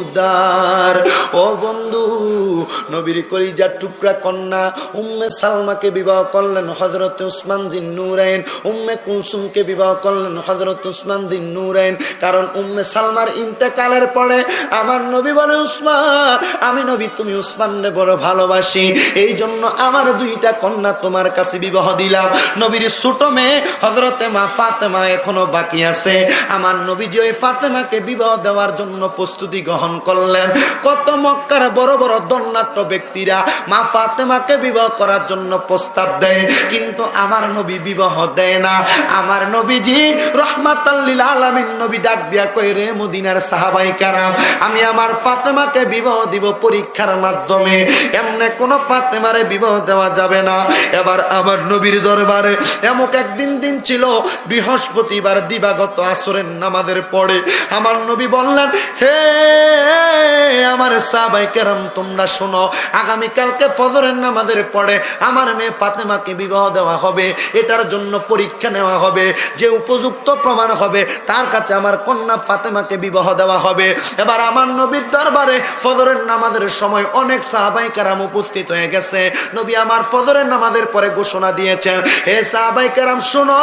উদার। ও বন্ধু, নবীর কলিজার টুকরা কন্যা উম্মে সালমাকে বিবাহ করলেন হযরত উসমান জিন্নুরাইন, উম্মে কুলসুমকে বিবাহ করলেন হযরত উসমান জিন্নুরাইন। কারণ উম্মে সালমার ইন্তেকালের পরে আমার নবী বলে, উসমান, আমি নবী তুমি উসমানকে বড় ভালোবাসি, এই জন্য আমার দুইটা কন্যা তোমার কাছে বিবাহ দিলাম। নবীর ছোট মেয়ে হযরতে মা ফাতেমা এখনো বাকি আছে। আমার নবীজি ওই ফাতেমাকে বিবাহ দেওয়ার জন্য প্রস্তুতি গ্রহণ করলেন। কত মক্কার বড় বড় ধন্যাঢ্য ব্যক্তিরা মা ফাতেমাকে বিবাহ করার জন্য প্রস্তাব দেয়, কিন্তু আমার নবী বিবাহ দেয় না। আমার নবীজি রহমাতাল লিল আলামিন নবী ডাক দিয়া কয়, রে মদিনার সাহাবায়ে কেরাম, আমি আমার ফাতেমাকে বিবাহ দিব পরীক্ষার মাধ্যমে, এমনি কোন ফাতেমারে বিবাহ দেওয়া যাবে না। এবার আমার নবীর দরবারে এমন একদিন দিন ছিল, বৃহস্পতিবার দিবাগত আসরের নামাজের পরে আমার নবী বললেন, হে আমার সাহাবায়ে কেরাম, তোমরা শোনো, আগামী কালকে ফজরের নামাজের পরে আমার মেয়ে ফাতেমাকে বিবাহ দেওয়া হবে। এটার জন্য পরীক্ষা নেওয়া হবে, যে উপযুক্ত প্রমাণ হবে তার কাছে আমার কন্যা ফাতেমাকে বিবাহ দেওয়া হবে। এবার আমার নবীর দরবারে ফজরের নামাজের সময় অনেক সাহাবায়ে কেরাম উপস্থিত হয়ে গেছে। নবী আমার ফজরের নামাজের পরে ঘোষণা দিয়েছেন, হে সাহাবায়ে কেরাম শোনো,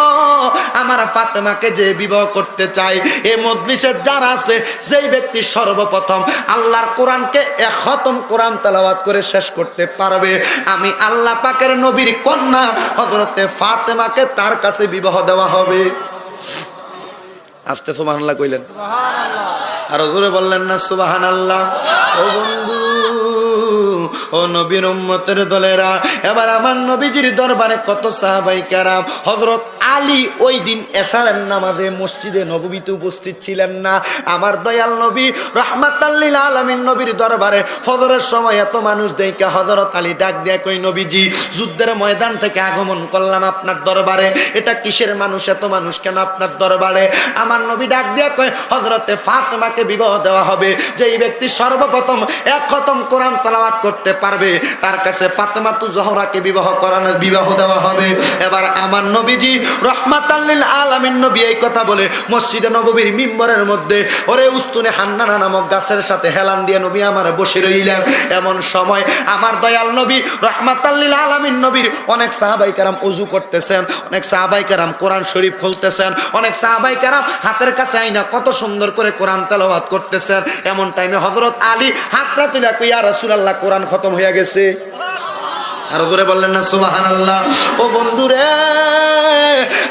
আমার ফাতেমাকে যে বিবাহ করতে চায়, এই মজলিসে যারা আছে, যেই ব্যক্তি সর্বপ্রথম আল্লাহর কোরআনকে এক খতম কোরআন তেলাওয়াত করে শেষ করতে পারবে, আমি আল্লাহ পাকের নবীর কন্যা হযরতে ফাতেমাকে তার কাছে বিবাহ দেওয়া হবে। আস্তে সুবহানাল্লাহ কইলেন, সুবহানাল্লাহ। আর জোরে বললেন না সুবহানাল্লাহ। ও বন্ধু, ও নবীর উম্মতের দলেরা, এবার আমার নবীজির দরবারে কত সাহাবায়ে কেরাম। হযরত আলী ওই দিন এশারের নামাজে মসজিদে নববীতে উপস্থিত ছিলেন না। আমার দয়াল নবী রাহমাতাল লিল আলামিন নবীর দরবারে ফজরের সময় এত মানুষ দেখে হযরত আলী ডাক দিয়ে কই, নবীজি, যুদ্ধের ময়দান থেকে আগমন করলাম আপনার দরবারে, এটা কিসের মানুষ, এত মানুষ কেন আপনার দরবারে? আমার নবী ডাক দিয়ে কয়, হযরতে ফাতেমাকে বিবাহ দেওয়া হবে, যেই ব্যক্তি সর্বপ্রথম এক খতম কোরআন তেলাওয়াত করতে পারবে তার কাছে ফাতেমাতু জোহরাকে বিবাহ দেওয়া হবে। এবার আমার নবীজি রহমাতাল লিল আলামিন নবী এই কথা বলে মসজিদে নববীর মিম্বরের মধ্যে ওরে উস্তুনে হান্নানা নামক গাছের সাথে হেলান দিয়ে নবী আমার বসে রইলেন। এমন সময় আমার দয়াল নবী রহমাতাল লিল আলামিন নবীর অনেক সাহাবায়ে কেরাম ওযু করতেছেন, অনেক সাহাবায়ে কেরাম কোরআন শরীফ খুলতেছেন, অনেক সাহাবায়ে কেরাম হাতের কাছে আইনা কত সুন্দর করে কোরআন তেলাওয়াত করতেছেন। এমন টাইমে হযরত আলী হাতটা তুলে কই, ইয়া রাসূলুল্লাহ, কোরআন খতম হয়ে গেছে। আর জোরে বললেন না সুবহানাল্লাহ। ও বন্ধুরে,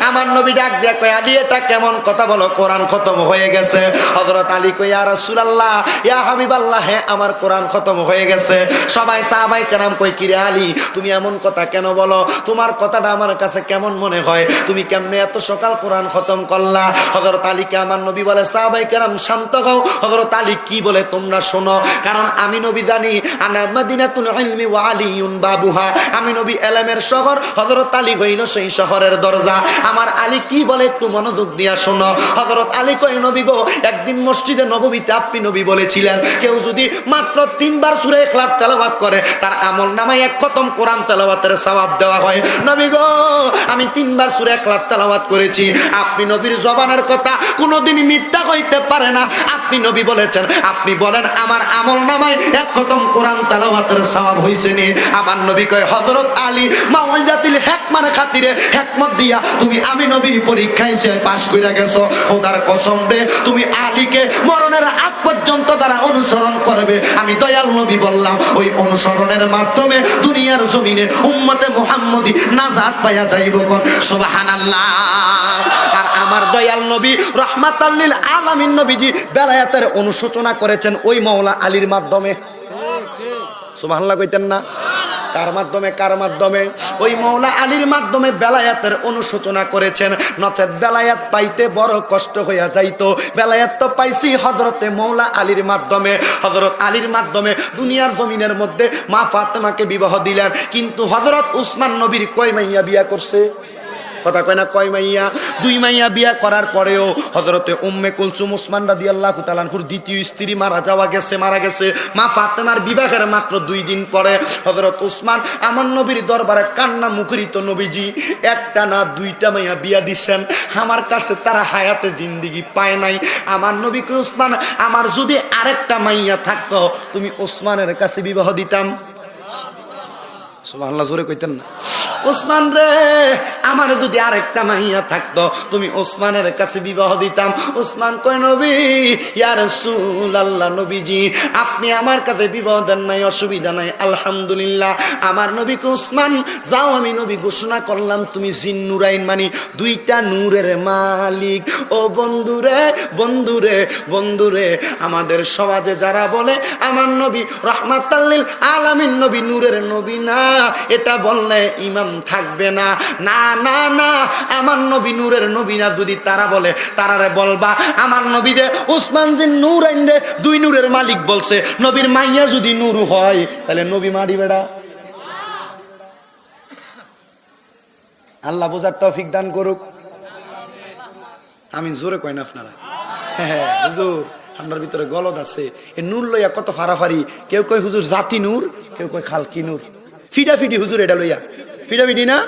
আমার নবী ডাক দিয়া কয়, আলী, এটা কেমন কথা বলো, কোরআন খতম হয়ে গেছে? হযরত আলী কয়, ইয়া রাসূলুল্লাহ, ইয়া হাবিবাল্লাহ, হ্যাঁ আমার কোরআন খতম হয়ে গেছে। সবাই সাহাবায়ে কেরাম কয়, কি রে আলী, তুমি এমন কথা কেন বলো? তোমার কথাটা আমার কাছে কেমন মনে হয়, তুমি কেমনে এত সকাল কোরআন খতম করলা? হযরত আলীকে আমার নবী বলে, সাহাবায়ে কেরাম শান্ত হও। হযরত আলী কি বলে তোমরা শোনো, কারণ আমি নবী জানি, আনা মাদিনাতুল ইলমি ওয়া আলিয়ুন বাবুহা, আমি নবী এলেমের শহর, হযরত আলী হইল সেই শহরের দরজা। আমার আলী কি বলে একটু মনোযোগ দিয়া শোনো। হযরত আলী কয়, নবী গো, একদিন মসজিদে নববীতে আপনি নবী বলেছিলেন, কেউ যদি মাত্র 3 বার সূরা ইখলাস তেলাওয়াত করে তার আমলনামায় এক খতম কোরআন তেলাওয়াতের সওয়াব দেওয়া হয়। নবী গো, আমি 3 বার সূরা ইখলাস তেলাওয়াত করেছি। আপনি নবীর জবানের কথা কোনোদিনই মিথ্যা হইতে পারে না। আপনি নবী বলেছেন, আপনি বলেন আমার আমলনামায় এক খতম কোরআন তেলাওয়াতের সওয়াব হইছে নি? আমার নবী কয়, হযরত আলী, মাওলাতিল হিকমার খাতিরে হিকমত দিয়া তুমি আমি নবীর পরীক্ষায় পাস কইরা গেছো। খোদার কসম রে, তুমি আলীকে মরণের আগ পর্যন্ত যারা অনুসরণ করবে, আমি দয়াল নবী বললাম, ওই অনুসরণের মাধ্যমে দুনিয়ার জমিনে উম্মতে মুহাম্মদী নাজাত পাইয়া যাইব। কোন সুবহানাল্লাহ। আর আমার দয়াল নবী রাহমাতাল লিল আলামিন নবীজি বেলায়েতের অনুশোচনা করেছেন ওই মাওলা আলীর মাধ্যমে। সুবহানাল্লাহ কইতেন না? কার মাধ্যমে? কার মাধ্যমে? ওই মাওলা আলীর মাধ্যমে বেলায়েতের অনুশোচনা করেছেন। নচেত বেলায়েত পাইতে বড় কষ্ট হইয়া যাইতো। বেলায়েত তো পাইছি হযরতে মাওলা আলীর মাধ্যমে। হযরত আলীর মাধ্যমে দুনিয়ার জমিনের মধ্যে মা ফাতেমাকে বিবাহ দিলেন। কিন্তু হযরত উসমান নবীর কয় মাইয়া বিয়া করছে? কথা কয় না? কয় মাইয়া? 2 মাইয়া বিয়া করার পরেও হযরতে উম্মে কুলসুম ওসমান রাদিয়াল্লাহু তাআলা আনহুর দ্বিতীয় স্ত্রী মারা গেছে। মা ফাতেমার বিবাহের মাত্র 2 দিন পরে হযরত ওসমান আমার নবীর দরবারে কান্না মুখরিত নবীজি একটা না 2টা মাইয়া বিয়া দিছেন। আমার কাছে তারা হায়াতে জিন্দেগি পায় নাই। আমার নবীকে ওসমান, আমার যদি আরেকটা মাইয়া থাকতো তুমি ওসমানের কাছে বিবাহ দিতাম। সুবহানাল্লাহ, জোরে কইতেন না? ওসমান রে, আমার যদি আরেকটা মাইয়া থাকতো তুমি ওসমানের কাছে বিবাহ দিতাম। ওসমান কয় নবী, ইয়া রাসূলুল্লাহ, নবীজি আপনি আমার কাছে বিবাহ দেন নাই, অসুবিধা নাই, আলহামদুলিল্লাহ। আমার নবীকে ওসমান, যাও আমি নবী ঘোষণা করলাম তুমি জিন নুরাইন, মানে 2টা নূরের মালিক। ও বন্ধুরে বন্ধুরে বন্ধুরে, আমাদের সমাজে যারা বলে আমার নবী রাহমাতাল লিল আলামিন, নবী নূরের নবী না, এটা বললে ইমাম থাকবে না। না না না, আমার নবী নূরের নবী না যদি তারা বলে, তারারে বলবা আমার নবী যে ওসমান যে নূর আইনে 2 নূরের মালিক বলছে, নবীর মাইয়া যদি নূর হয় তাহলে নবী মারি বেড়া। আল্লাহ বোঝার তৌফিক দান করুক। আমি জোরে কই না আপনারা? হ্যাঁ হুজুর, আপনার ভিতরে গলদ আছে। এই নূর লইয়া কত ফারাফারি। কেউ কয় হুজুর জাতি নূর, কেউ কয় খালকি নূর। ফিডাফিডি হুজুর এটা লইয়া, ফিডাফিডি না।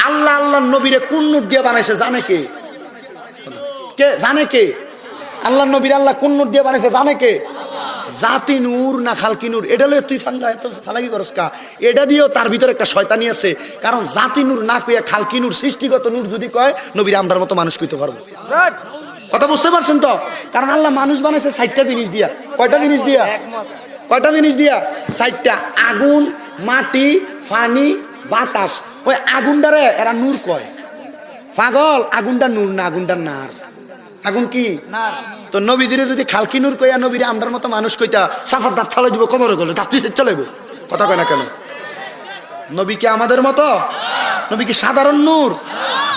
আল্লাহ আল্লাহ নবীরে কোন নূর দিয়ে বানাইছে জানে কে? কে জানে? কে? আল্লাহ নবীর আল্লাহ কোন নূর দিয়ে বানাইছে জানে কে? জাতি নূর না খালকি নূর? এটা লইয়া তুই ফাঙ্গা এত ফালাকি করস কা? এটা দিয়েও তার ভিতরে একটা শয়তানি আছে। কারণ জাতি নূর না কইয়া খালকি নূর, সৃষ্টিগত নূর যদি কয়, নবীর আমরার মতো মানুষ কইতে পারবো। কথা বুঝতে পারছেন তো? কারণ আল্লাহ মানুষ বানাইছে 4টা জিনিস দিয়া। কয়টা জিনিস দিয়া? কয়টা জিনিস দিয়া? 4টা। আগুন, মাটি, পানি, বাতাস। ওই আগুনটারে এরা নূর কয়। পাগল, আগুনটা নূর না, আগুনটা নার। আগুন কি? নার। তো নবীজিরে যদি খালকি নূর কইয়া নবীরে আমরার মতো মানুষ কইতা, সাফার দাঁত ছাড়াই দিব, কবরে গেলে দাঁত চলে যাবো। কথা কয় না কেন? নবী কি আমাদের মতো? নবী কি সাধারণ নূর?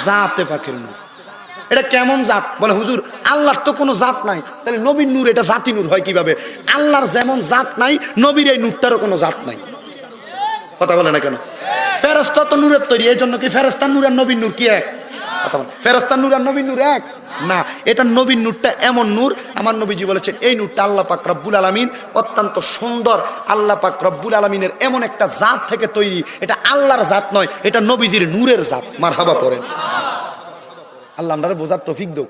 জাতে পাকের নূর। এটা কেমন জাত? বলে হুজুর আল্লাহর তো কোনো জাত নাই, তাহলে নবীর নূর এটা জাতি নূর হয় কিভাবে? আল্লাহর যেমন জাত নাই, নবীর এই নূরটারও কোনো জাত নাই। কথা বলে না কেন? ফেরেশতা তো নূরের তৈরি, এই জন্য কি ফেরেশতার নূর আর নবীর নূর কি এক? কথা বলে, ফেরেশতার নূর আর নবীর নূর এক না। এটা নবীর নূরটা এমন নূর, আমার নবীজি বলেছেন এই নূরটা আল্লাহ পাক রব্বুল আলামিন অত্যন্ত সুন্দর। আল্লাহ পাক রব্বুল আলামিনের এমন একটা জাত থেকে তৈরি, এটা আল্লাহর জাত নয়, এটা নবীজির নূরের জাত। মারহাবা পড়েন। আল্লাহ আমরা বোঝার তৌফিক দাও।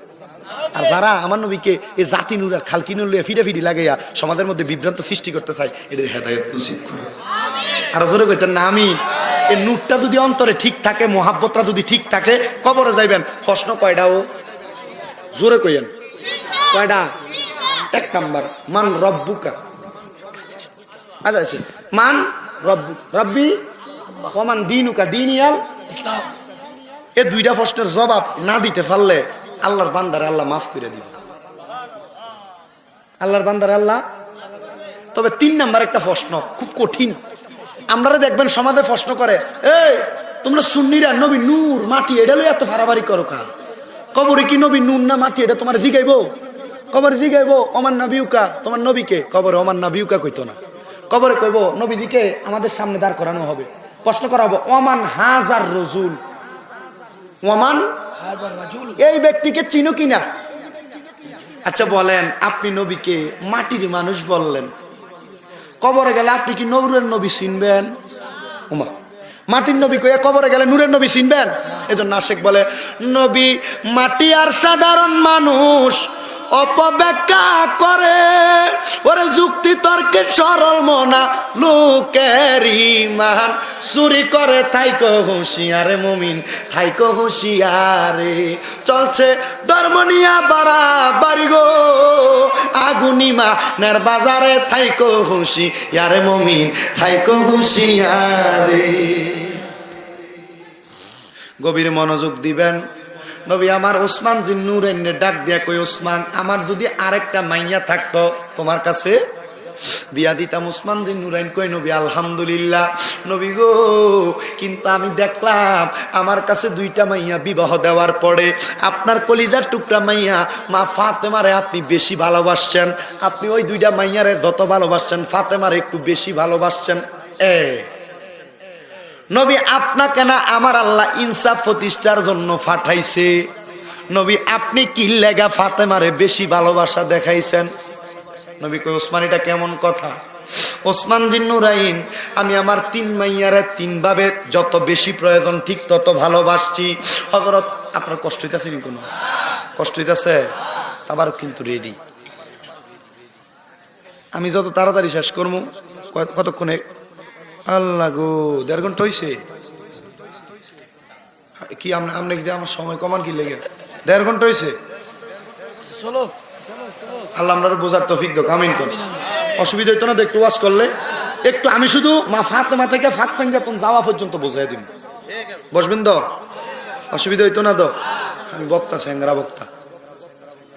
আর যারা আমার নবীকে এই জাতি নূর আর খালকি নূর লইয়া ফিডাফিডি লাগাইয়া সমাজের মধ্যে বিভ্রান্ত সৃষ্টি করতে চায়, এদের হেদায়েত নসিব করুন। আর জোরে কইতেন না আমি? এই নূরটা যদি অন্তরে ঠিক থাকে, মহাব্বতটা যদি ঠিক থাকে, কবরে যাইবেন। প্রশ্ন কয়টা? ও জোরে কইেন কয়টা? 1 নাম্বার, মান রব্বুকা। আচ্ছা আচ্ছা, মান রব্বু রব্বি ওমান দীনুকা, দীনিয়াল ইসলাম। এই 2টা প্রশ্নের জবাব না দিতে পারলে আল্লাহর বান্দারে আল্লাহ মাফ করে দিবে। আল্লাহর বান্দারে আল্লাহ। তবে 3 নাম্বার একটা প্রশ্ন খুব কঠিন। আপনারা দেখবেন সমাজে প্রশ্ন করে, এই তোমরা সুন্নিরা নবী নূর মাটি এটা লই এত ফারাবারি করো কা? কবরে কি নবী নূর না মাটি এটা তোমার জিগাইবো? কবরে জিগাইবো ওমান নবিউকা, তোমার নবীকে? কবরে ওমান নবিউকা কইতো না। কবরে কইবো নবীজিকে আমাদের সামনে দাঁড় করানো হবে, প্রশ্ন করা হবে ওমান হাজার রসুল, ওমান এই ব্যক্তিকে চিনো কিনা? আচ্ছা বলেন, আপনি নবীকে মাটির মানুষ বললেন, কবরে গেলে আপনি কি নূরের নবী চিনবেন? ওমা, মাটির নবী কইয়া কবরে গেলে নূরের নবী চিনবেন? এজন্য আশেক বলে নবী মাটি আর সাধারণ মানুষ অপব্যাখ্যা করে, ওরে যুক্তি তর্কে সরল মনা লোকের ইমান চুরি করে। থাইকো হুঁশিয়ারে মুমিন, থাইকো হুঁশিয়ারে, চলছে ধর্ম নিয়া বাড়াবাড়ি গো, আগুনিমা নের বাজারে, থাইকো হুঁশিয়ারে মুমিন, থাইকো হুঁশিয়ারে। গভীর মনোযোগ দিবেন। নবী আমার ওসমান জিন নূরাইনে ডাক দিয়া কই, ওসমান আমার যদি আরেকটা মাইয়া থাকতো তোমার কাছে বিয়া দিতাম। ওসমান জিন নূরাইন কই, নবী আলহামদুলিল্লাহ নবী গো, কিন্তু আমি দেখলাম আমার কাছে 2টা মাইয়া বিবাহ দেওয়ার পরে আপনার কলিজার টুকরা মাইয়া মা ফাতেমারে আপনি বেশি ভালোবাসছেন। আপনি ওই 2টা মাইয়ারে যত ভালোবাসছেন ফাতেমারে একটু বেশি ভালোবাসছেন। নবী আপনাকে না আমার আল্লাহ ইনসাফ প্রতিষ্ঠার জন্য পাঠাইছে। নবী আপনি কি লেগা ফাতেমারে বেশি ভালোবাসা দেখাইছেন? নবী কই ওসমান এটা কেমন কথা? ওসমান জিন্নুরাইন আমি আমার 3 মাইয়ারে 3 ভাবে যত বেশি প্রয়োজন ঠিক তত ভালোবাসছি। হযরত আপনার কষ্ট হইতাছে নি? কোনো কষ্ট হইতাছে? আবার কিন্তু রেডি। আমি যত তাড়াতাড়ি শেষ করবো। কতক্ষণে? আল্লাহ গো 1.5 ঘন্টা হইছে কি? আপনি কি আমার সময় কমান কি লেগে? 1.5 ঘন্টা হইছে। চলো আল্লাহ আমরা বোঝার তৌফিক দাও, আমিন কর। অসুবিধা হইতো না তো একটু ওয়াজ করলে? একটু আমি শুধু মা ফাতেমা থেকে ফাত ফাঞ্জাতন যাওয়া পর্যন্ত বোঝাই দিব। বসবেন তো? অসুবিধা হইতো না তো? আমি বক্তা, স্যাংরা বক্তা,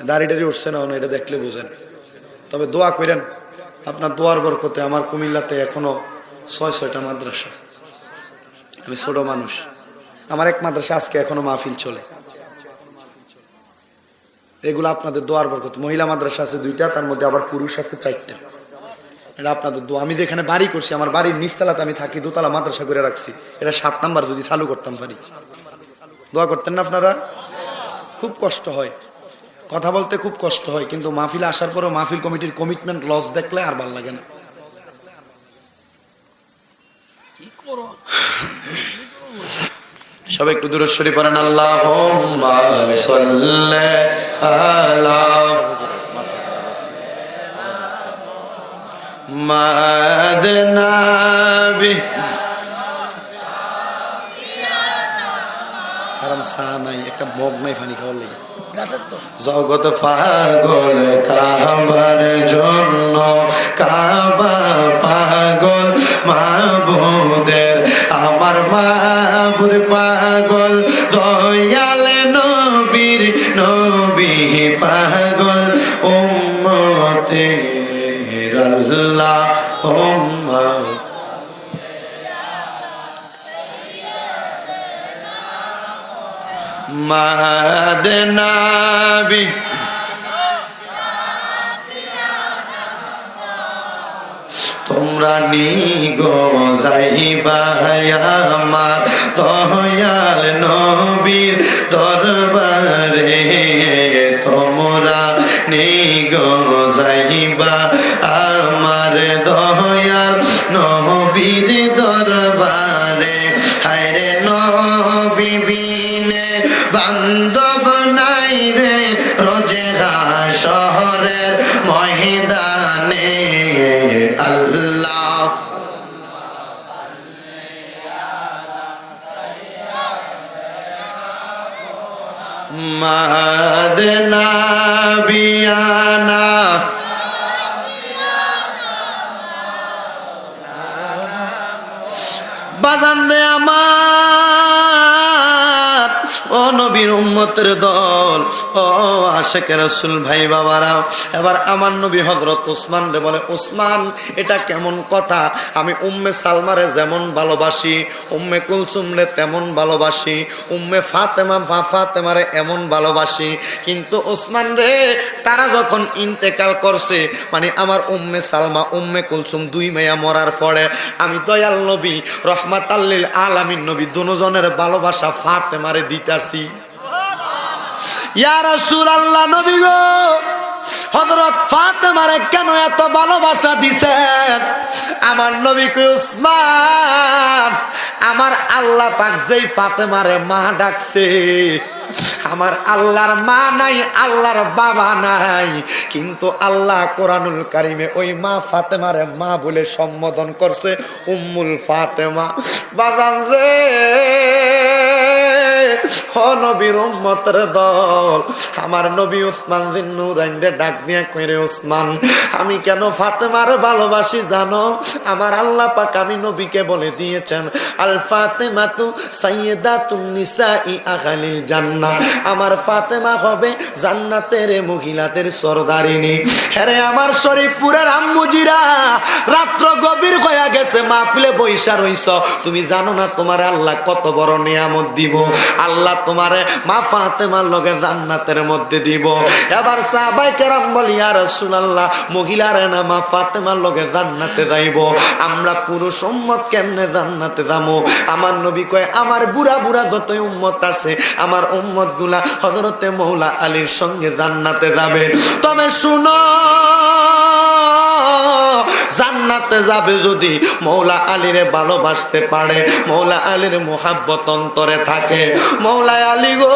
দাড়ি টাড়ি উঠছে না, এটা দেখলে বোঝেন। তবে দোয়া করেন, আপনার দোয়ার বরকতে আমার কুমিল্লাতে এখনো 6-6টা মাদ্রাসা। আমি ছোট মানুষ, আমার এক মাদ্রাসা আজকে এখনো মাহফিল চলে। এগুলো আপনাদের দোয়ার বরকত। মহিলা মাদ্রাসা আছে 2টা, তার মধ্যে আবার পুরুষ আছে 4টা। এটা আপনাদের দোয়া। আমি যেখানে বাড়ি করছি, আমার বাড়ির নিচতলাতে আমি থাকি, 2তলা মাদ্রাসা করে রাখছি। এটা 7 নাম্বার যদি চালু করতাম পারি। দোয়া করতেন না আপনারা? খুব কষ্ট হয়, কথা বলতে খুব কষ্ট হয়, কিন্তু মাহফিলে আসার পরেও মাহফিল কমিটির কমিটমেন্ট লস দেখলে আর ভালো লাগে না। সবাই একটু দূরে সরে পড়েন আল্লাহুম্মা সাল্লি আলা মাদনাবি হারাম সা নাই, একটা মগ নাই পানি খাওয়ার লাগে। জগৎ পাগল কাবার জন্য, কাবা পাগল মাহবুদের, আমার মাহবুদ পাগল দয়াল নবীর, নবী পাগল উম্মতের আল্লাহুম্মা মাদনাবি তোমরা নিগো যাইবা আমার দয়াল নবীর দরবারে, তোমরা নিগো যাইবা আমার দয়াল নবীর দরবারে। হায়রে নবী বিনে বান্ধব নাই রে, রোজে হাশরের ময়দানে আল্লাহ। মাদনাবিয়ানা বাজান রে আমার, ও নবীর উম্মতের দল, ও আশিকে রাসূল ভাই বাবারা, এবার আমার নবী হযরত ওসমান রে বলে, ওসমান এটা কেমন কথা? আমি উম্মে সালমারে যেমন ভালোবাসি, উম্মে কুলসুম রে তেমন ভালোবাসি, উম্মে ফাতেমারে এমন ভালোবাসি, কিন্তু ওসমান রে তারা যখন ইন্তেকাল করছে, মানে আমার উম্মে সালমা উম্মে কুলসুম 2 মেয়া মরার পরে আমি দয়াল নবী রহমাতাল লিল আলামিন নবী দুজনের ভালোবাসা ফাতেমারে দিতাছি। ইয়া রাসূলুল্লাহ, নবী গো হযরত ফাতেমারে কেন এত ভালোবাসা দিছেন? আমার নবী কই, ওসমান আমার আল্লাহ পাক যেই ফাতেমারে মা ডাকছে, আমার আল্লাহর মা নাই, আল্লাহর বাবা নাই, কিন্তু আল্লাহ কোরআনুল কারিমে ওই মা ফাতেমারে মা বলে সম্বোধন করছে, উম্মুল ফাতেমা। বাজান রে, ও নবীর উম্মতের দল, আমার নবী ওসমান জিন্নুরাইন রে ডাক দিয়া কইরে, ওসমান আমি কেন ফাতেমার ভালোবাসি জানো? আমার আল্লাহ পাক আমি নবীকে বলে দিয়েছেন, আল ফাতেমাতু সাইয়্যিদাতুন নিসাই আহলিল জান্নাহ, আমার ফাতেমা হবে জান্নাতের মহিলাদের সরদারিনী। আরে আমার শরীফপুরের আম্মুজিরা, রাত্র গভীর হয়ে গেছে, মাহফিলে বইসা রইছ, তুমি জানো না তোমার আল্লাহ কত বড় নিয়ামত দিব? আল্লাহ তোমারে মা ফাতেমার লগে জান্নাতের মধ্যে দিব। এবার সাহাবায়ে কেরাম বলি ইয়া রাসূলুল্লাহ মহিলারে না মা ফাতেমার লগে জান্নাতে যাইব, আমরা পুরুষ উম্মত কেমনে জান্নাতে যাবো? আমার নবী কয় আমার বুড়া বুড়া যত উম্মত আছে আমার উম্মত গুলা হযরতে মৌলা আলীর সঙ্গে জান্নাতে যাবে। তবে শুনো জান্নাতে যাবে যদি মৌলা আলীরে ভালোবাসতে পারে, মৌলা আলীর মোহাব্বত অন্তরে থাকে। মৌলা আলী গো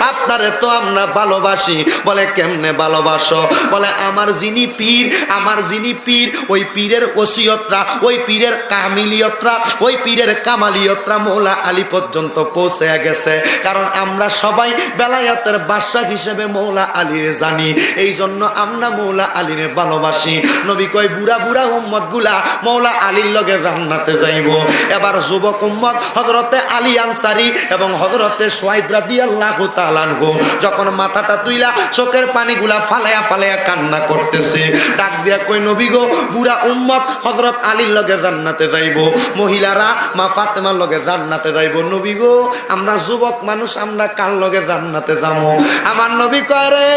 আপনারে তো আমরা ভালোবাসি। বলে কেমনে ভালোবাসো? বলে আমার যিনি পীর ওই পীরের ওসিয়তরা, ওই পীরের কামিলিয়তরা, ওই পীরের কামালিয়তরা মৌলা আলী পর্যন্ত পৌঁছে গেছে। কারণ আমরা সবাই বেলায়েতের বাদশা হিসেবে মৌলা আলীরে জানি, এই জন্য আমরা মৌলা আলীরে ভালোবাসি। নবী কয় বুড়া বুড়া উম্মত গুলা মৌলা আলীর লগে জান্নাতে যাইব। এবার যুবক উম্মত হযরতে আলী আনসারী এবং হযরতে সুহাইব রাদিয়াল্লাহু তাআলা যখন মাথাটা তুইলা চোখের পানিগুলা ফালায়া ফালায়া কান্না করতেছে, ডাক দিয়া কই নবী গো বুড়া উম্মত হযরত আলীর লগে জান্নাতে যাইব, মহিলারা মা ফাতেমার লগে জান্নাতে যাইব। নবী গো আমরা যুবক মানুষ আমরা কার লগে জান্নাতে যাবো? আমার নবী কয় রে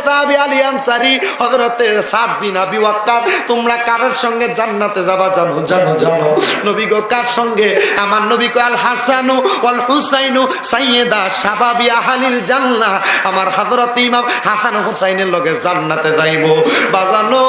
সাহাবী আলী আনসারী হযরতে সাদ বিন আবি ওয়াক্কাস তোমরা কার সঙ্গে জান্নাতে যাবা জানো? জানো জানো। নবী গো কার সঙ্গে? আমার নবী কয় আল হাসানু ওয়াল হুসাইনু সাইয়্যিদা শাবাবি আহলিল জান্নাহ, আমার হযরত ইমাম হাসান হুসাইনের লগে জান্নাতে যাইব। বাজানো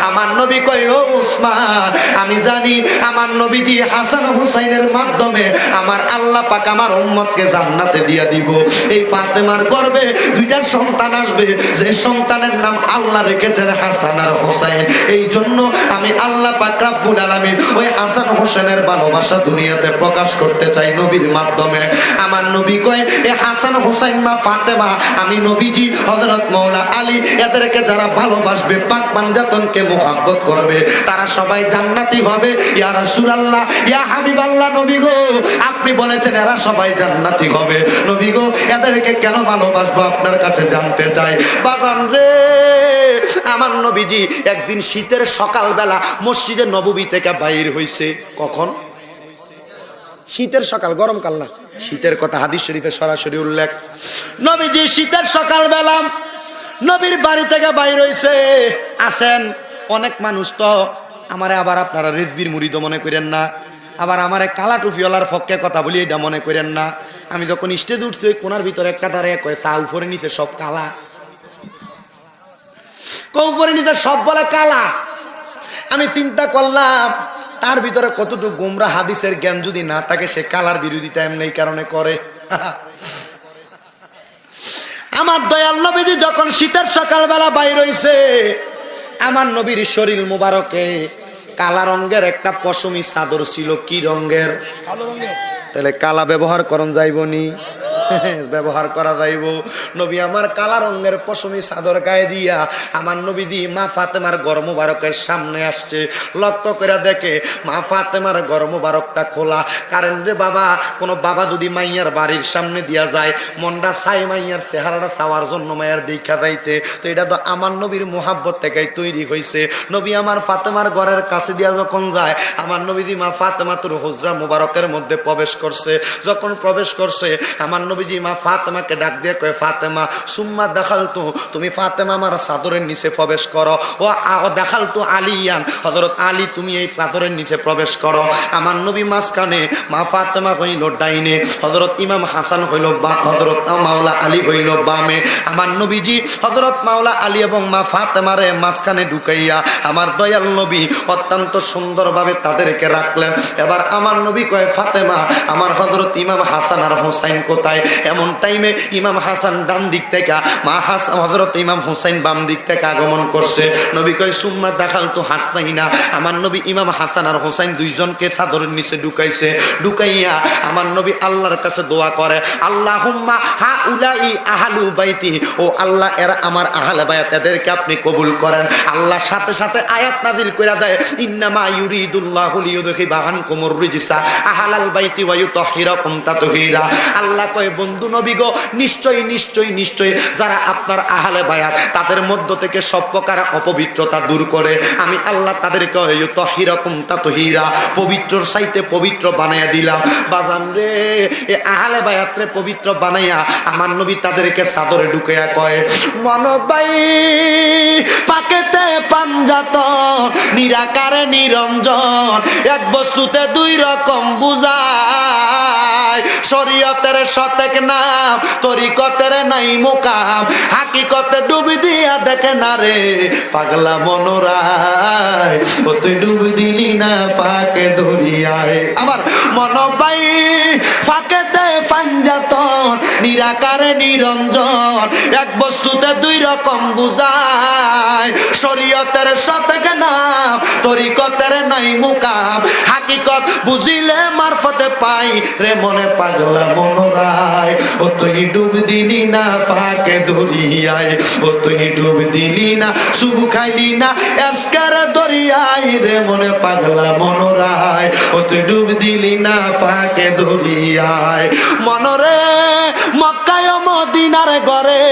আমার নবী কয় ও উসমান আমি জানি আমার নবীজি হাসান হুসাইনের মাধ্যমে আমার আল্লাহ পাক আমার উম্মতকে জান্নাতে দিয়া দিব। এই ফাতেমার গর্ভে দুইটা সন্তান আসবে, যে সন্তানের নাম আল্লাহ রেখেছেন হাসান আর হুসাইন। এই জন্য আমি আল্লাহ পাক রব্বুল আলামিন ওই হাসান হুসাইনের ভালোবাসা দুনিয়াতে প্রকাশ করতে চাই নবীর মাধ্যমে। আমার নবী কয় এই হাসান হুসাইন মা ফাতেমা আমি নবীজি হযরত মাওলা আলী এদেরকে যারা ভালোবাসবে পাক পাঞ্জাতনকে মুহাব্বত করবে তারা সবাই জান্নাতি হবে। ইয়া রাসূলুল্লাহ ইয়া হাবিবাল্লাহ নবী গো আপনি বলেছেন এরা সবাই জান্নাতি হবে, নবী গো এদেরকে কেন ভালোবাসবো আপনার কাছে জানতে চাই। বাজান রে আমার নবীজি একদিন শীতের সকালবেলা মসজিদে নববী থেকে বাইর হইছে। কখন? শীতের সকাল, গরমকাল না, শীতের কথা হাদিস শরীফে সরাসরি উল্লেখ। নবীজি শীতের সকালবেলা নবীর বাড়ি থেকে বাইর হইছে। আসেন অনেক মানুষ তো আমারে আবার আপনারা রিজবির মুরিদ মনে করেন না, আবার আমারে কালা টুপিওয়ালার পক্ষে কথা বলি এটা মনে করেন না। আমি যখন স্টেজে উঠছি ওই কোনার ভিতরে একটা দাঁড়ায় কয় চা উপরে নিচে সব কালা, উপরে নিচে সব বলে কালা। আমি চিন্তা করলাম তার ভিতরে কতটুকু গোমরা হাদিসের জ্ঞান যদি না থাকে সে কালার বিরোধিতা এমনি কারণে করে। আমার দয়াল নবীজি যখন শীতের সকালবেলা বাইর হইছে আমার নবীর শরীর মুবারকে কালা রঙের একটা পশমি চাদর ছিল। কি রঙের? কালো রঙের। তাহলে কালা ব্যবহার করন যাইবনি? ব্যবহার করা যাইব। নবী আমার কালা রঙের পশমি চাদর গায়ে দিয়া আমার নবীজি মা ফাতেমার গর মুবারকের সামনে আসছে। লক্ষ্য করে দেখে মা ফাতেমার গর মুবারকটা খোলা। কারণ রে বাবা কোন বাবা যদি মাইয়ার বাড়ির সামনে দিয়া যায় মনটা চাই মাইয়ার চেহারাটা চাওয়ার জন্য মায়ের দেখা যাইতে, তো এটা তো আমার নবীর মোহাব্বত থেকেই তৈরি হয়েছে। নবী আমার ফাতেমার ঘরের কাছে দিয়া যখন যায় আমার নবীজি মা ফাতেমা তোর হুজরা মুবারকের মধ্যে প্রবেশ করছে। যখন প্রবেশ করছে আমার নবীজি মা ফাতেমাকে ডাক দিয়ে কয় ফাতেমা সুম্মা দেখালতু, তুমি ফাতেমা আমার চাদরের নিচে প্রবেশ করো। ও দেখালতু আলিয়ান, হযরত আলী তুমি এই চাদরের নিচে প্রবেশ করো। আমার নবী মাঝখানে, মা ফাতেমা হইল ডাইনে, হযরত ইমাম হাসান হইল বা হযরত মাওলা আলী হইল বামে। আমার নবীজি হযরত মাওলা আলী এবং মা ফাতেমারে মাঝখানে ঢুকাইয়া আমার দয়াল নবী অত্যন্ত সুন্দরভাবে তাদেরকে রাখলেন। এবার আমার নবী কয় ফাতেমা আমার হযরত ইমাম হাসান আর হোসাইন কোথায়? এমন টাইমে ইমাম হাসান ডান দিক থেকে, মা হাসান হযরত ইমাম হোসাইন বাম দিক থেকে আগমন করছে। নবী কয় সুম্মা দেখালতু হাসনাইনা, আমার নবী ইমাম হাসান আর হোসাইন দুইজনকে চাদরের নিচে ঢুকাইছে। ঢুকাইয়া আমার নবী আল্লাহর কাছে দোয়া করে আল্লাহুম্মা হাউলাই আহলু বাইতি, ও আল্লাহ এরা আমার আহলে বায়াত এদেরকে আপনি কবুল করেন। আল্লাহ সাথে সাথে আয়াত নাযিল কইরা দেয় ইন্নামা ইউরিদুল্লাহু লিইউযহিবা আনকুমুর রিজসা আহলাল বাইতি ওয়া ইউতাহহিরাকুম তাতহীরা। আল্লাহ কয় বন্ধু নবী গো, নিশ্চয়ই নিশ্চয়ই নিশ্চয়ই যারা আপনার আহলে বায়াত তাদের মধ্য থেকে সব প্রকার অপবিত্রতা দূর করে আমি আল্লাহ তাদেরকে ইউতাহিরাকুম তাতহীরা, পবিত্রর চাইতে পবিত্র বানাইয়া দিলাম। বাজান রে, এ আহলে বায়াত রে পবিত্র বানাইয়া আমার নবী তাদেরকে চাদরে ঢুকাইয়া কয়, মনবাই পাকেতে পাঞ্জাত নিরাকারে নিরঞ্জন, এক বস্তুতে দুই রকম বুঝায়। শরীয়তের সতেক নাম, তরিকতের নাই মুকাম, হাকিকতে ডুবি দিয়া দেখে না রে পাগলা মনোরায়, ও তুই ডুবি দিলি না পাকে দরিয়ায়। আমার মনবাই ফাঁকেতে পাঞ্জাতন নিরাকারে নিরঞ্জন, এক বস্তুতে দুই রকম বুঝায়। শরীয়তের সতেক নাম, তরিকতের নাই মুকাম, হাকিকত বুঝিলে মারফতে পাই রে মনে পাগলা মনোরায়, ও তুই ডুব দিলি না পাকে দরিয়ায়, ও তুই ডুব দিলি না শুভ খাইলি না এসকার দরিয়ায় রে মনে পাগলা মনোরায়, ও তুই ডুব দিলি না পাকে দরিয়ায়। মনরে মক্কায় মদিনার ঘরে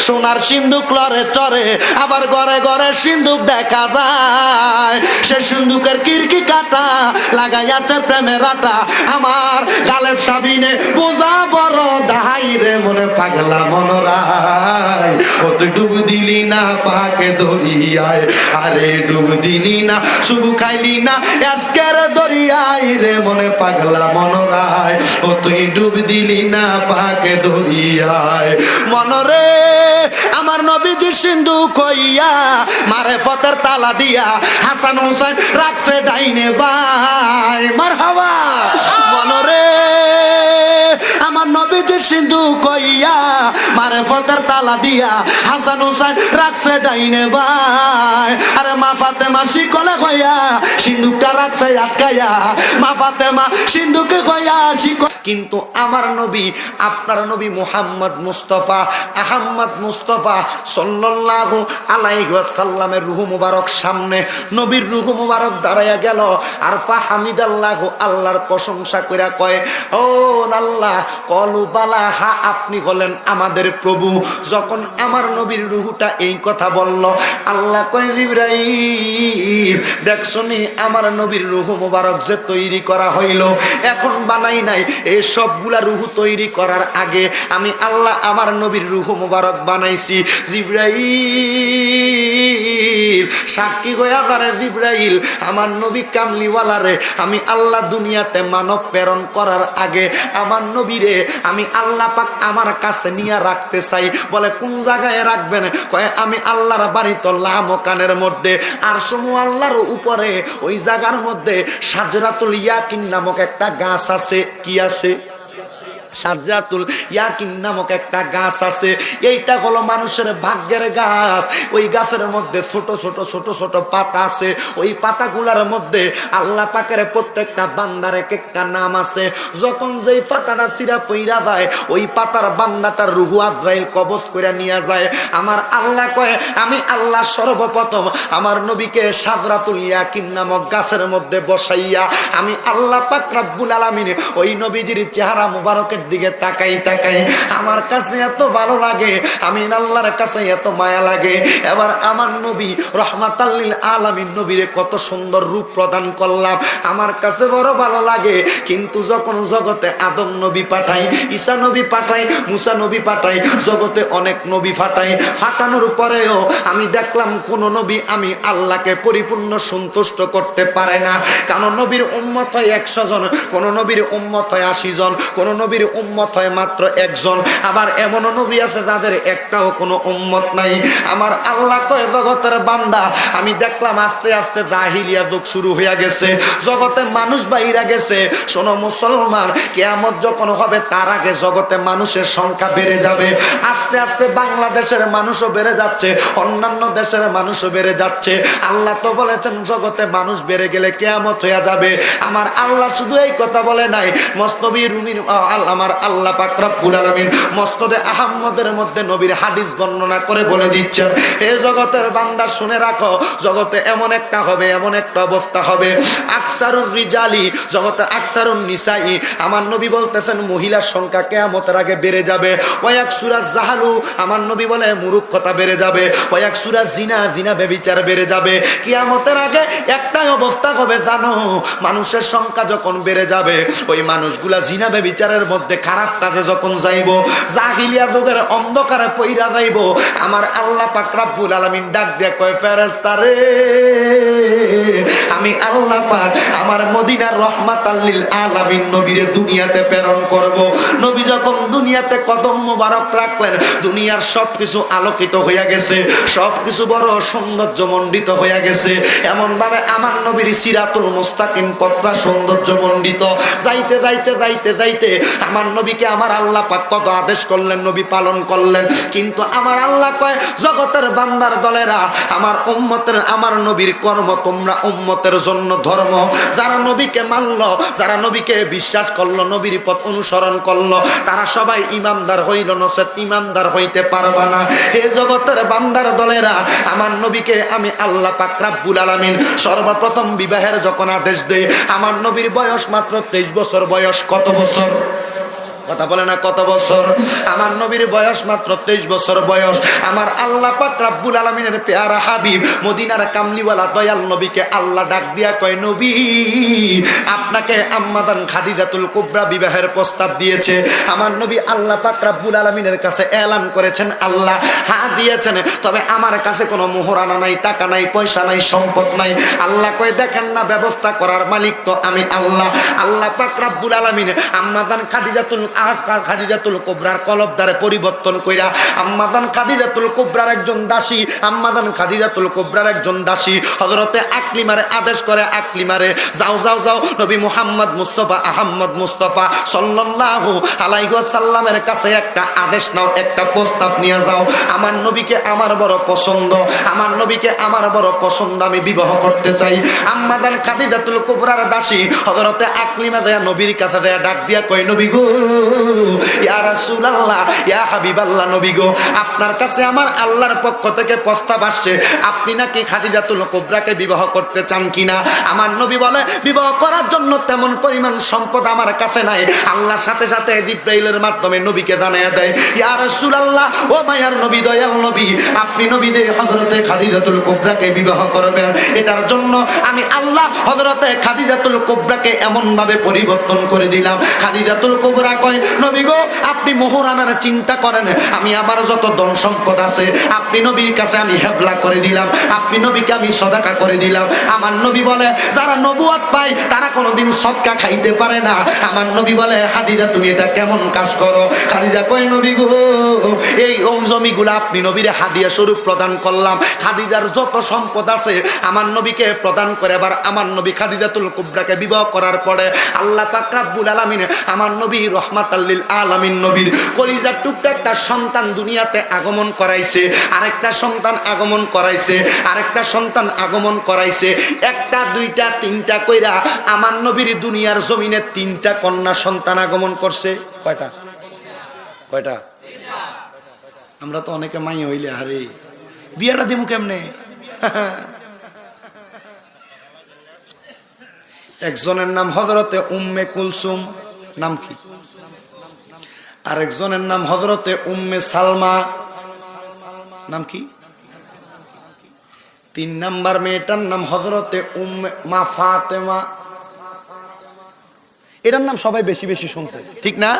সোনার সিন্ধুক লরে চরে, আবার ঘরে ঘরে সিন্ধুক দেখা যায়। সে সিন্ধুকের কিরকি কাটা লাগাইয়াছে প্রেমের আটা, আমার গালের সাবিনে বোঝা বড় দাহাই রে মনে পাগলা মনোরায়, ও তুই ডুব দিলি না পাকে দরিয়ায়, আরে ডুব দিলি না শুভ খাইলি না এসকের দরিয়ায় রে মনে পাগলা মনোরায়, ও তুই ডুব দিলি না পাকে দরিয়ায়। মনরে আমার নবীজি সিন্ধু কইয়া মারে পথের তালা দিয়া হাসান হোসেন রাখছে ডাইনে বাই, মারহাবা। মনরে আমার নবীজি সিন্ধু কইয়া মারে পথের তালা দিয়া হাসান হোসেন রাখছে ডাইনে বাই। আরে মা ফাতেমা শিকলে কইয়া সিন্ধুকটা রাখছে আটকাইয়া, মা ফাতেমা সিন্ধুকে কইয়া শিকল। কিন্তু আমার নবী আপনার নবী মুহাম্মদ মুস্তাফা আহমদ মুস্তাফা সাল্লাল্লাহু আলাইহি ওয়াসাল্লামের রূহ মুবারক সামনে নবীর রূহ মুবারক দাঁড়াইয়া গেল আর ফাহামিদাল্লাহু আল্লাহর প্রশংসা কইরা কয়, ও আল্লাহ কলু বালা, হা আপনি হলেন আমাদের প্রভু। যখন আমার নবীর রূহটা এই কথা বলল, আল্লাহ কয় জিবরাইল দেখছনি আমার নবীর রূহ মুবারক যে তৈরি করা হইল, এখন বানাই নাই, এই সবগুলা রূহ তৈরি করার আগে আমি আল্লাহ আমার নবীর রূহ মুবারক বানাইছি। জিবরাইল সাক্ষী হইয়া করে, জিবরাইল আমার নবী কামলিওয়ালা রে, আমি আল্লাহ দুনিয়াতে মানব প্রেরণ করার আগে আমার নবীরে আমি আল্লাহ পাক আমার কাছে নিয়ে রাখতে চাই। বলে কোন জায়গায় রাখবেন? কয় আমি আল্লাহর বাড়িতে লামকানের মধ্যে আর সমু আল্লাহর উপরে ওই জায়গার মধ্যে সাজরাতুল ইয়াকিন নামক একটা গাছ আছে। কি আছে? সাজরাতুল ইয়াকিন নামক একটা গাছ আছে। এইটা হলো মানুষের ভাগ্যের গাছ। ওই গাছের মধ্যে ছোট ছোট ছোট ছোট পাতা আছে। ওই পাতাগুলার মধ্যে আল্লাহ পাকের প্রত্যেকটা বান্দার এক একটা নাম আছে। যখন যেই পাতাটা চিরা পইরা যায়, ওই পাতার বান্দাটার রূহ আজরাইল কবজ করে নিয়ে যায়। আমার আল্লাহ কয়, আমি আল্লাহ সর্বপ্রথম আমার নবীকে সাজরাতুল ইয়াকিন নামক গাছের মধ্যে বসাইয়া আমি আল্লাহ পাক রব্বুল আলামিন ওই নবীজির চেহারা মুবারকের দিকে তাকাই তাকাই আমার কাছে এত ভালো লাগে, আমি আল্লাহর কাছে এত মায়া লাগে। এবার আমার নবী রহমাতাল লিল আলামিন নবীরে কত সুন্দর রূপ প্রদান করলাম, আমার কাছে বড় ভালো লাগে। কিন্তু যখন জগতে আদম নবী পাঠাই, ঈসা নবী পাঠাই, মুসা নবী পাঠাই, জগতে অনেক নবী ফাটাই, ফাটানোর পরেও আমি দেখলাম কোন নবী আমি আল্লাহকে পরিপূর্ণ সন্তুষ্ট করতে পারে না। কারণ নবীর উম্মত হয় 100 জন, কোন নবীর উম্মত হয় 80 জন, কোন নবীর উম্মত হয় মাত্র একজন। আবার এমন নবী আছে যাদের একটাও কোনো উম্মত নাই। আমার আল্লাহ কয়, জগতের বান্দা আমি দেখলাম আস্তে আস্তে জাহিলিয়া যুগ শুরু হয়ে গেছে, জগতে মানুষ বাইরা গেছে। শোনো মুসলমান, কিয়ামত যখন হবে তার আগে জগতে মানুষের সংখ্যা বেড়ে যাবে। আস্তে আস্তে বাংলাদেশের মানুষও বেড়ে যাচ্ছে, অন্যান্য দেশের মানুষও বেড়ে যাচ্ছে। আল্লাহ তো বলেছেন জগতে মানুষ বেড়ে গেলে কিয়ামত হয়ে যাবে। আমার আল্লাহ শুধু এই কথা বলে নাই, মসনবী রুমির আমার আল্লাহ পাক রব্বুল আলামিন মসনদে আহমদের মধ্যে নবীর হাদিস বর্ণনা করে বলে দিচ্ছেন, হে জগতের বান্দা শুনে রাখো, জগতে এমন একটা হবে, এমন একটা অবস্থা হবে, আকসারুর রিজালি, জগতে আকসারুন নিসাই, আমার নবী বলতেছেন মহিলার সংখ্যা কিয়ামতের আগে বেড়ে যাবে, ওয়ায়াকসুরাজ জাহালু, আমার নবী বলে মূর্খতা বেড়ে যাবে, ওয়ায়াকসুরাজ জিনা, জিনা ব্যভিচার বেড়ে যাবে। কিয়ামতের আগে একটাই অবস্থা হবে জানো, মানুষের সংখ্যা যখন বেড়ে যাবে, ওই মানুষগুলা জিনা ব্যভিচারের মধ্যে খারাপ কাজে যখন যাইব, জাহিলিয়া যুগের অন্ধকারে পইরা যাইব, আমার আল্লাহ পাক রব্বুল আলামিন ডাক দিয়ে কয় ফেরেশতারে, আমি আল্লাহ পাক আমার মদিনার রহমাতাল লিল আলামিন নবীরে দুনিয়াতে প্রেরণ করব। নবী যখন দুনিয়াতে কদম মোবারক রাখলেন, দুনিয়ার সবকিছু আলোকিত হইয়া গেছে, সবকিছু বড় সৌন্দর্যমণ্ডিত হইয়া গেছে, এমন ভাবে আমার নবীর সিরাতুল মুস্তাকিম পথটা সৌন্দর্যমণ্ডিত। যাইতে যাইতে যাইতে যাইতে আমার নবীকে আমার আল্লাহ পাক কত আদেশ করলেন, নবী পালন করলেন, কিন্তু আমার আল্লাহ কয় জগতের বান্দার দলেরা, আমার উম্মতের, আমার নবীর কর্ম তোমরা উম্মতের জন্য ধর্ম, যারা নবীকে মানল, যারা নবীকে বিশ্বাস করলো, নবীর পথ অনুসরণ করলো, তারা সবাই ইমানদার হইল, নচেত ইমানদার হইতে পারবা না। হে জগতের বান্দার দলেরা, আমার নবীকে আমি আল্লাহ পাক রব্বুল আলামিন সর্বপ্রথম বিবাহের যখন আদেশ দেই, আমার নবীর বয়স মাত্র 23 বছর বয়স। কত বছর? কথা বলে না কত বছর? আমার নবীর বয়স মাত্র 23 বছর বয়স। আমার আল্লাহ পাক রব্বুল আলামিনের পেয়ারা হাবিব মদিনার কামলিওয়ালা দয়াল নবীকে আল্লাহ ডাক দিয়া কয়, নবী আপনাকে আম্মাদান খাদিজাতুল কুবরা বিবাহের প্রস্তাব দিয়েছে। আমার নবী আল্লাহ পাক রব্বুল আলামিনের কাছে এলান করেছেন, আল্লাহ হ্যাঁ দিয়েছেন, তবে আমার কাছে কোনো মোহরানা নাই, টাকা নাই, পয়সা নাই, সম্পদ নাই। আল্লাহ কয় দেখেন না, ব্যবস্থা করার মালিক তো আমি আল্লাহ। আল্লাহ পাক রব্বুল আলামিন আম্মাদান খাদিজাতুল কুবরার কলবদারে পরিবর্তন কইরা আম্মাদান খাদিজাতুল কুবরার একজন দাসী, আম্মাদান খাদিজাতুল কুবরার একজন দাসী হযরতে আকলিমারে আদেশ করে, আকলিমারে যাও যাও যাও নবী মুহাম্মদ মুস্তাফা আহমদ মুস্তাফা সাল্লাল্লাহু আলাইহি ওয়াসাল্লামের কাছে একটা আদেশ নাও, একটা প্রস্তাব নিয়ে যাও। আমার নবীকে আমার বড় পছন্দ, আমার নবীকে আমার বড় পছন্দ, আমি বিবাহ করতে চাই। আম্মাদান খাদিজাতুল কুবরার দাসী হযরতে আকলিমা দেয়া নবীর কাছে দেয়া ডাক দিয়া কয়, নবী গো, ইয়া রাসূলুল্লাহ, ইয়া হাবিবাল্লাহ, নবী গো, আপনার কাছে আমার আল্লাহর পক্ষ থেকে প্রস্তাব আসছে, আপনি নাকি খাদিজাতুল কুবরাকে বিবাহ করতে চান কিনা? আমার নবী বলে, বিবাহ করার জন্য তেমন পরিমাণ সম্পদ আমার কাছে নাই। আল্লাহর সাথে সাথে জিবরাইলের মাধ্যমে নবীকে জানায়া দেয়, ইয়া রাসূলুল্লাহ, ও মায়ার নবী, দয়াল নবী, আপনি নবী যে হযরতে খাদিজাতুল কুবরাকে বিবাহ করবেন, এটার জন্য আমি আল্লাহ হযরতে খাদিজাতুল কুবরাকে এমন ভাবে পরিবর্তন করে দিলাম। খাদিজাতুল কুবরা কয়, নবী গো, আপনি মোহরানার চিন্তা করেন, আমি আমার যত ধন সম্পদ আছে আপনি নবীর কাছে আমি হেবলা করে দিলাম, আপনি নবীকে আমি সদাকা করে দিলাম। আমার নবী বলে, যারা নবুয়ত পায় তারা কোনোদিন সদকা খাইতে পারে না। আমার নবী বলে, খাদিজা তুমি এটা কেমন কাজ করো? খাদিজা কয়, নবী গো, এই জমিগুলো আপনি নবীরে হাদিয়া স্বরূপ প্রদান করলাম, খাদিজার যত সম্পদ আছে আমার নবীকে প্রদান করে। আবার আমার নবী খাদিজাতুল কুবরাকে বিবাহ করার পরে আল্লাহ পাক রব্বুল আলামিন আমার নবী রহমাতাল লিল আলামিন নবীর কলিজার টুকটা একটা সন্তান দুনিয়াতে আগমন করাইছে, আরেকটা সন্তান আগমন করাইছে, আরেকটা সন্তান আগমন করাইছে, একটা দুইটা তিনটা কইরা আমার নবীর দুনিয়ার জমিনে 3টা কন্যা সন্তান আগমন করছে। কয়টা? কয়টা? আমরা তো অনেকে মাই হইলে আরে বিয়াটা দিমু কেমনে? একজনের নাম হযরতে উম্মে কুলসুম, নাম কি? আরেকজনের নাম হযরতে উম্মে সালমা, নাম কি? 3 নাম্বার মেয়েটার নাম হযরতে উম্মে মা ফাতেমা। এটার নাম সবাই বেশি বেশি শুনছে, ঠিক না?